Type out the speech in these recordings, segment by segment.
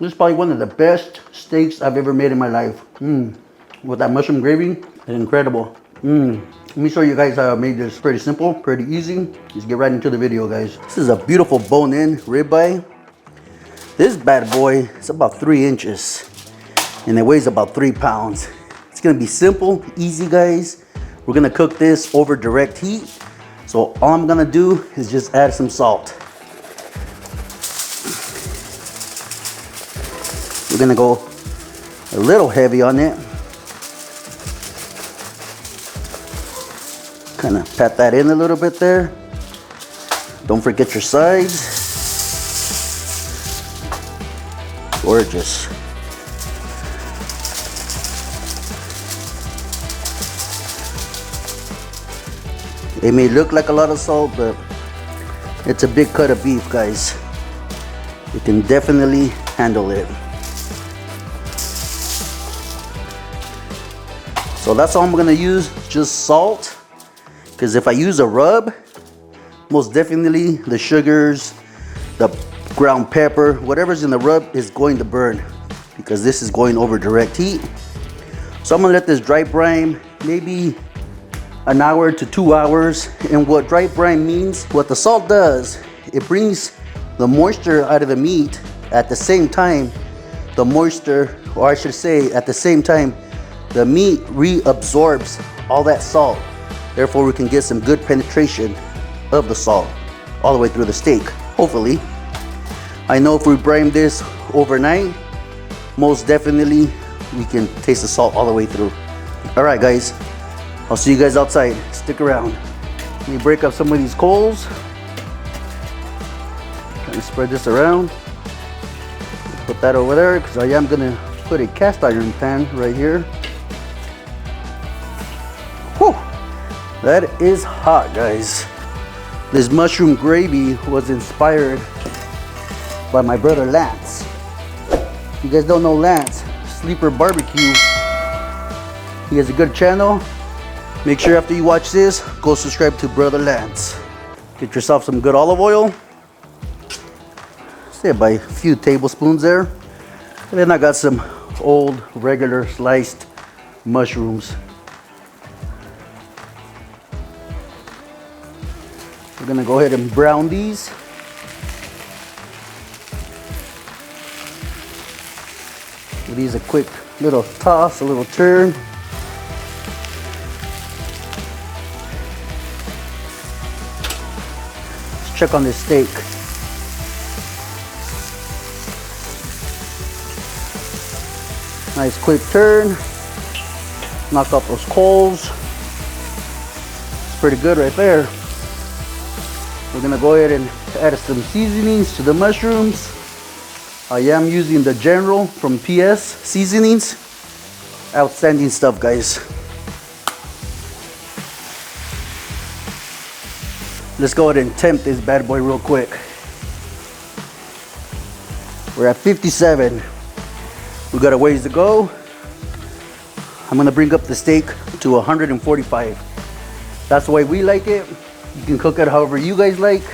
This is probably one of the best steaks I've ever made in my life. With that mushroom gravy, it's incredible. Let me show you guys how I made this. Pretty simple, pretty easy. Let's get right into the video, guys. This is a beautiful bone-in ribeye. This bad boy is about 3 inches and it weighs about 3 pounds. It's gonna be simple, easy, guys. We're gonna cook this over direct heat. So all I'm gonna do is just add some salt. We're gonna go a little heavy on it. Kind of pat that in a little bit there. Don't forget your sides. Gorgeous. It may look like a lot of salt, but it's a big cut of beef, guys. You can definitely handle it. So that's all I'm gonna use, just salt. Because if I use a rub, most definitely the sugars, the ground pepper, whatever's in the rub is going to burn, because this is going over direct heat. So I'm gonna let this dry brine maybe an hour to 2 hours. And what dry brine means, what the salt does, it brings the moisture out of the meat. At the same time, the moisture, or I should say at the same time, the meat reabsorbs all that salt. Therefore, we can get some good penetration of the salt all the way through the steak, hopefully. I know if we brine this overnight, most definitely we can taste the salt all the way through. All right, guys, I'll see you guys outside. Stick around. Let me break up some of these coals. Trying to spread this around. Put that over there because I am gonna put a cast iron pan right here. Whew, that is hot, guys. This mushroom gravy was inspired by my brother Lance. If you guys don't know Lance, Sleeper Barbecue, he has a good channel. Make sure after you watch this, go subscribe to Brother Lance. Get yourself some good olive oil. Say by a few tablespoons there. And then I got some old regular sliced mushrooms. We're gonna go ahead and brown these. Give these a quick little toss, a little turn. Let's check on this steak. Nice quick turn. Knock out those coals. It's pretty good right there. We're gonna go ahead and add some seasonings to the mushrooms. I am using the General from PS Seasonings. Outstanding stuff, guys. Let's go ahead and tempt this bad boy real quick. We're at 57. We got a ways to go. I'm gonna bring up the steak to 145. That's the way we like it. You can cook it however you guys like.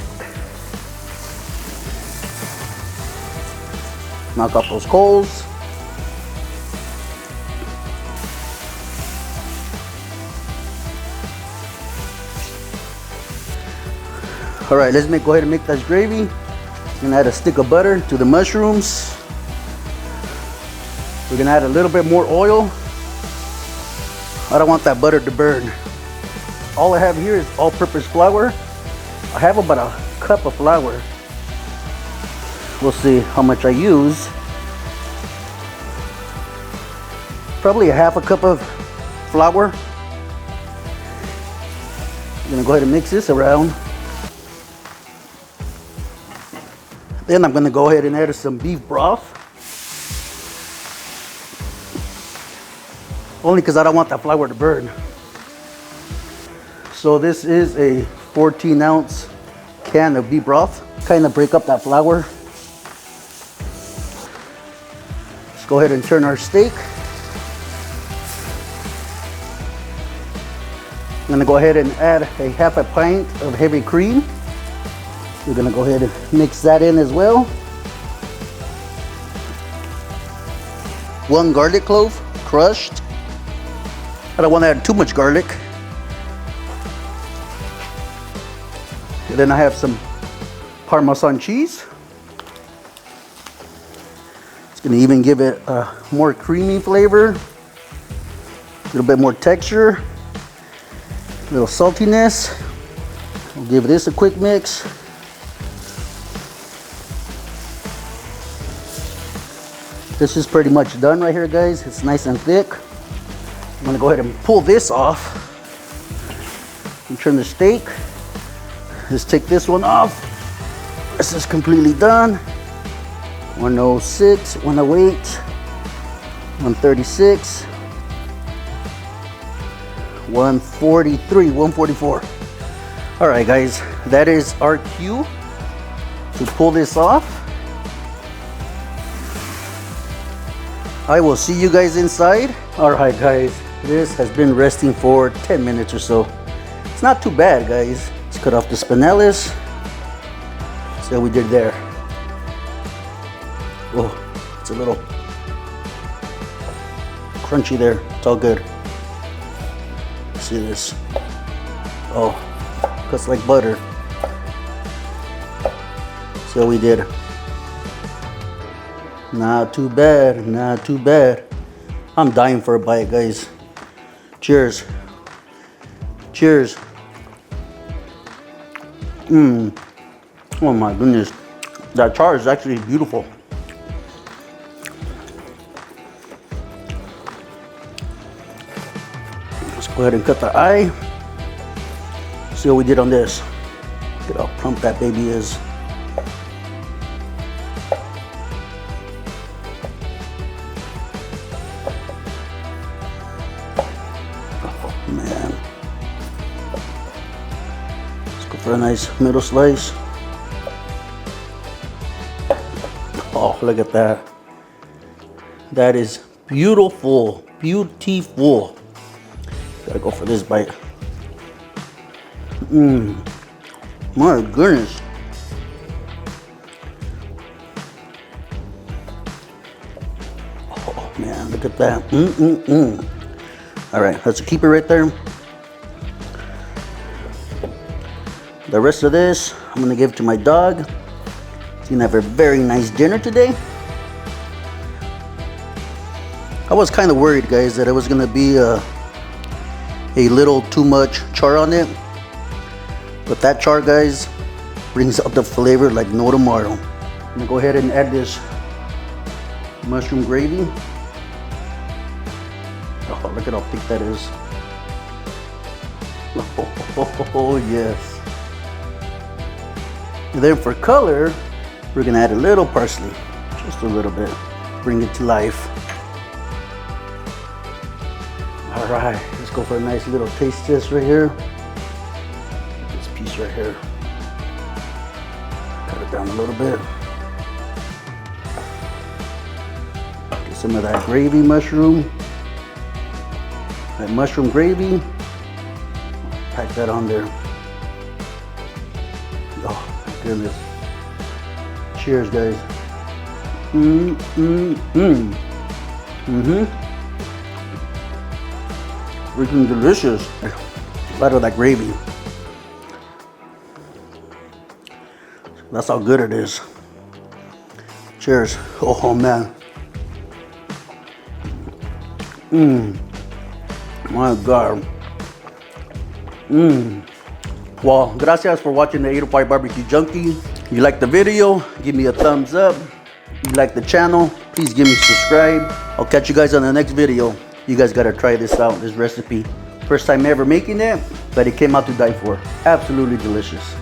Knock off those coals. All right, let's go ahead and make that gravy. I'm gonna add a stick of butter to the mushrooms. We're gonna add a little bit more oil. I don't want that butter to burn. All I have here is all-purpose flour. I have about a cup of flour. We'll see how much I use. Probably a half a cup of flour. I'm gonna go ahead and mix this around. Then I'm gonna go ahead and add some beef broth. Only because I don't want that flour to burn. So this is a 14-ounce can of beef broth. Kind of break up that flour. Let's go ahead and turn our steak. I'm gonna go ahead and add a half a pint of heavy cream. We're gonna go ahead and mix that in as well. 1 garlic clove, crushed. I don't want to add too much garlic. And then I have some Parmesan cheese. It's going to even give it a more creamy flavor, a little bit more texture, a little saltiness. I'll give this a quick mix. This is pretty much done right here, guys. It's nice and thick. I'm gonna go ahead and pull this off and trim the steak. Just take this one off. This is completely done. 106, 108, 136, 143, 144. All right, guys, that is our cue to pull this off. I will see you guys inside. All right, guys, this has been resting for 10 minutes or so. It's not too bad, guys. Let's cut off the spinellas. See how we did there. Oh, it's a little crunchy there. It's all good. See this? Oh, cuts like butter. See how we did. Not too bad, not too bad. I'm dying for a bite, guys. Cheers. Cheers. Oh my goodness. That char is actually beautiful. Let's go ahead and cut the eye. See what we did on this. Look at how plump that baby is. Man, let's go for a nice middle slice. Oh, look at that. That is beautiful, beautiful. Gotta go for this bite. My goodness. Oh man, look at that. All right, let's keep it right there. The rest of this, I'm gonna give to my dog. He's gonna have a very nice dinner today. I was kind of worried, guys, that it was gonna be a little too much char on it. But that char, guys, brings out the flavor like no tomorrow. I'm gonna go ahead and add this mushroom gravy. Oh, look at how thick that is. Oh, yes. And then for color, we're gonna add a little parsley, just a little bit, bring it to life. All right, let's go for a nice little taste test right here. This piece right here. Cut it down a little bit. Get some of that gravy mushroom. That mushroom gravy, pack that on there. Oh my goodness. Cheers, guys. Freaking delicious. A lot of that gravy. That's how good it is. Cheers. Oh man. My God. Well, gracias for watching the 805 Barbecue Junkie. If you like the video, give me a thumbs up. If you like the channel, please give me subscribe. I'll catch you guys on the next video. You guys gotta try this out, this recipe. First time ever making it, but it came out to die for. Absolutely delicious.